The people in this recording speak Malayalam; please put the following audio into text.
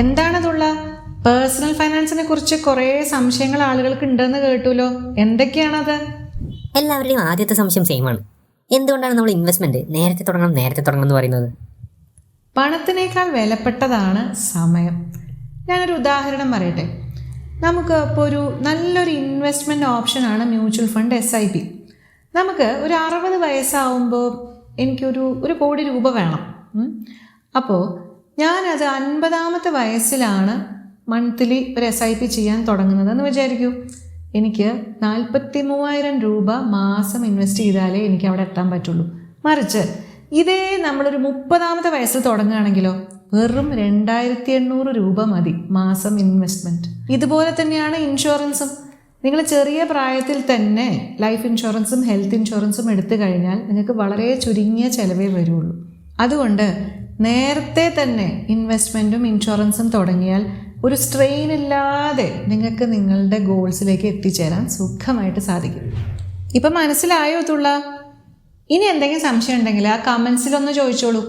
എന്താണതുള്ള? പേഴ്സണൽ ഫൈനാൻസിനെ കുറിച്ച് കുറേ സംശയങ്ങൾ ആളുകൾക്ക് ഉണ്ടെന്ന് കേട്ടുല്ലോ. എന്തൊക്കെയാണത്? എല്ലാവരുടെയും ആദ്യത്തെ സംശയം സെയിമാണ്. എന്തുകൊണ്ടാണ് നമ്മൾ ഇൻവെസ്റ്റ്മെന്റ് നേരത്തെ തുടങ്ങണം എന്ന് പറയുന്നത്? പണത്തിനേക്കാൾ വിലപ്പെട്ടതാണ് സമയം. ഞാനൊരു ഉദാഹരണം പറയട്ടെ. നമുക്ക് ഇപ്പോൾ ഒരു നല്ലൊരു ഇൻവെസ്റ്റ്മെൻറ്റ് ഓപ്ഷനാണ് മ്യൂച്വൽ ഫണ്ട് SIP. നമുക്ക് ഒരു 60 വയസ്സാവുമ്പോൾ എനിക്കൊരു 1 കോടി രൂപ വേണം. അപ്പോൾ ഞാനത് 50ാമത്തെ വയസ്സിലാണ് മന്ത്ലി ഒരു SIP ചെയ്യാൻ തുടങ്ങുന്നതെന്ന് വിചാരിക്കൂ. എനിക്ക് 43,000 രൂപ മാസം ഇൻവെസ്റ്റ് ചെയ്താലേ എനിക്ക് അവിടെ എത്താൻ പറ്റുള്ളൂ. മറിച്ച് ഇതേ നമ്മളൊരു 30ാമത്തെ വയസ്സിൽ തുടങ്ങുകയാണെങ്കിലോ വെറും 2,800 രൂപ മതി മാസം ഇൻവെസ്റ്റ്മെൻറ്റ്. ഇതുപോലെ തന്നെയാണ് ഇൻഷുറൻസും. നിങ്ങൾ ചെറിയ പ്രായത്തിൽ തന്നെ ലൈഫ് ഇൻഷുറൻസും ഹെൽത്ത് ഇൻഷുറൻസും എടുത്തു കഴിഞ്ഞാൽ നിങ്ങൾക്ക് വളരെ ചുരുങ്ങിയ ചിലവേ വരുള്ളൂ. അതുകൊണ്ട് നേരത്തെ തന്നെ ഇൻവെസ്റ്റ്മെൻറ്റും ഇൻഷുറൻസും തുടങ്ങിയാൽ ഒരു സ്ട്രെയിൻ ഇല്ലാതെ നിങ്ങൾക്ക് നിങ്ങളുടെ ഗോൾസിലേക്ക് എത്തിച്ചേരാൻ സുഖമായിട്ട് സാധിക്കും. ഇപ്പം മനസ്സിലായോ തുള്ള? ഇനി എന്തെങ്കിലും സംശയം ഉണ്ടെങ്കിൽ ആ കമൻസിലൊന്ന് ചോദിച്ചോളൂ.